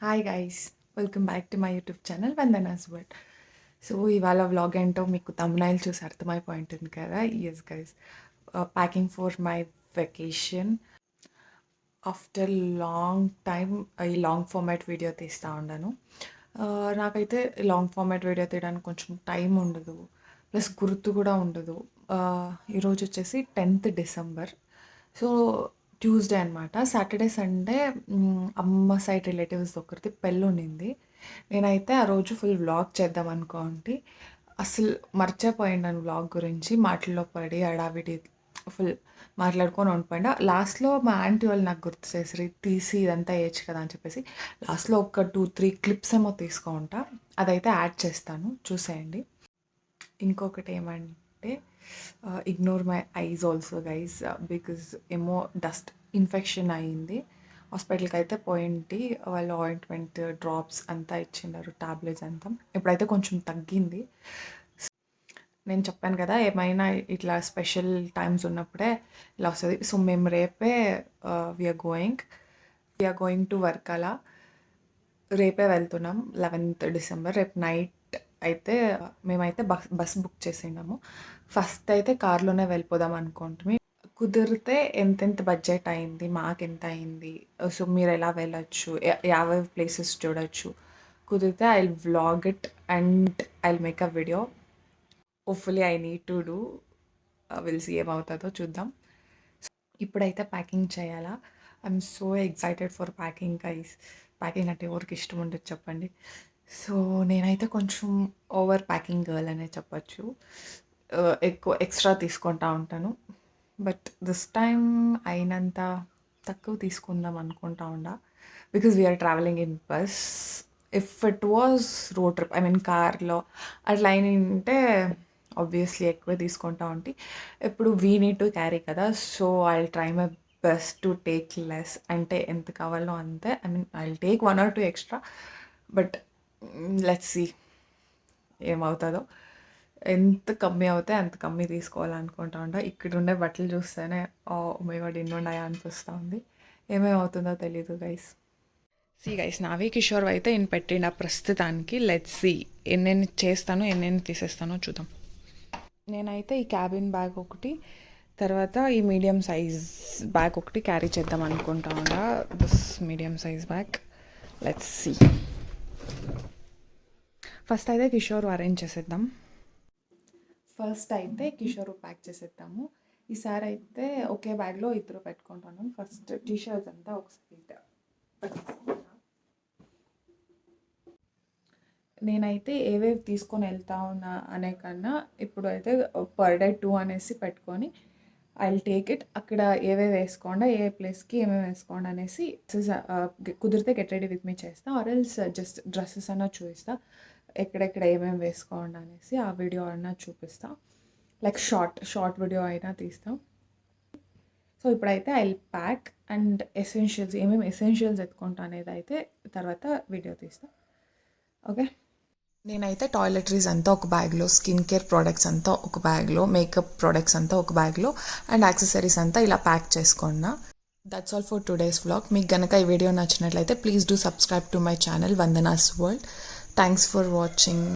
Hi guys, welcome back to my YouTube channel Vandana's world. So ఇవాళ vlog ఏంటో మీకు thumbnail చూసి అర్థమైపోయి ఉంటుంది కదా. Yes guys, packing for my vacation. After long time ఈ లాంగ్ ఫార్మాట్ వీడియో తీస్తూ ఉన్నాను. నాకైతే లాంగ్ ఫార్మాట్ వీడియో తీయడానికి కొంచెం టైం ఉండదు, ప్లస్ గుర్తు కూడా ఉండదు. ఈరోజు వచ్చేసి 10th డిసెంబర్. సో ట్యూస్డే అనమాట. సాటర్డే సండే అమ్మ సైడ్ రిలేటివ్స్ ఒకరిది పెళ్ళి ఉండింది. నేనైతే ఆ రోజు ఫుల్ వ్లాగ్ చేద్దాం అనుకోండి, అసలు మర్చిపోయాను వ్లాగ్ గురించి. మాటల్లో పడి హడావిడి ఫుల్ మాట్లాడుకొని ఉండిపోయిందా. లాస్ట్లో మా ఆంటీ వాళ్ళు నాకు గుర్తు చేసి తీసి ఇదంతా వేయచ్చు కదా అని చెప్పేసి లాస్ట్లో ఒక 2-3 క్లిప్స్ ఏమో తీసుకుంటా, అదైతే యాడ్ చేస్తాను, చూసేయండి. ఇంకొకటి ఏమంటే ignore my eyes also guys, because ఏమో డస్ట్ ఇన్ఫెక్షన్ అయ్యింది. హాస్పిటల్కి అయితే పోయింటి, వాళ్ళు ఆయింట్మెంట్ డ్రాప్స్ అంతా ఇచ్చినారు, టాబ్లెట్స్ అంతా. ఇప్పుడైతే కొంచెం తగ్గింది. నేను చెప్పాను కదా, ఏమైనా ఇట్లా స్పెషల్ టైమ్స్ ఉన్నప్పుడే ఇలా వస్తుంది. సో మేము రేపే వీఆర్ గోయింగ్ టు వర్కలా. రేపే వెళ్తున్నాం 11th డిసెంబర్. రేపు నైట్ అయితే మేమైతే బస్ బుక్ చేసినాము. ఫస్ట్ అయితే కార్లోనే వెళ్ళిపోదాం అనుకుంటున్నాం. కుదిరితే ఎంతెంత బడ్జెట్ అయింది, మాకు ఎంత అయింది, సో మీరు ఎలా వెళ్ళచ్చు, యాభై ప్లేసెస్ చూడొచ్చు. కుదిరితే I vlog it and I make a video. Hopefully I need to do, will see ఏమవుతుందో చూద్దాం. ఇప్పుడైతే ప్యాకింగ్ చేయాలా. I'm so excited for packing guys. Packing అంటే ఎవరికి ఇష్టం ఉండదు చెప్పండి. సో నేనైతే కొంచెం ఓవర్ ప్యాకింగ్ గర్ల్ అనే చెప్పచ్చు. ఎక్కువ ఎక్స్ట్రా తీసుకుంటా ఉంటాను. బట్ దిస్ టైమ్ అయినంత తక్కువ తీసుకుందాం అనుకుంటా ఉండా, because we're travelling in bus. If it was road trip, I mean కార్లో అట్లా అయినంటే ఆబ్వియస్లీ ఎక్కువ తీసుకుంటా ఉంటే. ఇప్పుడు వీ నీడ్ టు క్యారీ కదా, so I try my best to take less. అంటే ఎంత కావాలో అంతే. I mean I take 1 or 2 extra, but let's see ఏమవుతుందో. ఎంత కమ్మీ అవుతే అంత కమ్మీ తీసుకోవాలనుకుంటా ఉంటా. ఇక్కడ ఉండే బట్టలు చూస్తేనే ఓ మై గాడ్ ఎన్ని ఉన్నాయా అనిపిస్తూ ఉంది. ఏమేమవుతుందో తెలీదు గైస్. సి గైస్, నావి కిషోర్ అయితే నేను పెట్టిన ప్రస్తుతానికి. లెట్స్ సి ఎన్నెన్ని చేస్తానో ఎన్నెన్ని తీసేస్తానో చూద్దాం. నేనైతే ఈ క్యాబిన్ బ్యాగ్ ఒకటి, తర్వాత ఈ మీడియం సైజ్ బ్యాగ్ ఒకటి క్యారీ చేద్దాం అనుకుంటా ఉండా. This medium size bag. Let's see. First అయితే కిషోర్ అరేంజ్ చేసేద్దాం. ఫస్ట్ అయితే కిషోర్ ప్యాక్ చేసేద్దాము. ఈసారి అయితే ఒకే బ్యాగ్లో ఇద్దరు పెట్టుకుంటాను. ఫస్ట్ టీషర్ట్స్ అంతా ఒకసారి పెట్టేసుకుంటా. నేనైతే ఏవేవి తీసుకొని వెళ్తా ఉన్నా అనే కన్నా ఇప్పుడు అయితే పర్ డే 2 అనేసి పెట్టుకొని ఐ విల్ టేక్ ఇట్. అక్కడ ఏవేవి వేసుకోండా, ఏ ప్లేస్కి ఏమేమి వేసుకోండి అనేసి కుదిరితే గెట్ రెడీ విత్ మీ చేస్తా, ఆర్ ఎల్స్ జస్ట్ డ్రెస్సెస్ అన్నా చూపిస్తా, ఎక్కడెక్కడ ఏమేమి వేసుకోండి అనేసి ఆ వీడియో అయినా చూపిస్తా. లైక్ షార్ట్ వీడియో అయినా తీస్తాం. సో ఇప్పుడైతే I will pack and essentials, ఏమేమి ఎసెన్షియల్స్ ఎత్తుకుంటా అనేది అయితే తర్వాత వీడియో తీస్తా. ఓకే. నేనైతే టాయిలెటరీస్ అంతా ఒక బ్యాగ్లో, స్కిన్ కేర్ ప్రోడక్ట్స్ అంతా ఒక బ్యాగ్లో, మేకప్ ప్రోడక్ట్స్ అంతా ఒక బ్యాగ్లో, అండ్ యాక్సెసరీస్ అంతా ఇలా ప్యాక్ చేసుకున్నా. That's all for today's vlog. మీకు కనుక ఈ వీడియో నచ్చినట్లయితే please do subscribe to my channel Vandana's world. Thanks for watching.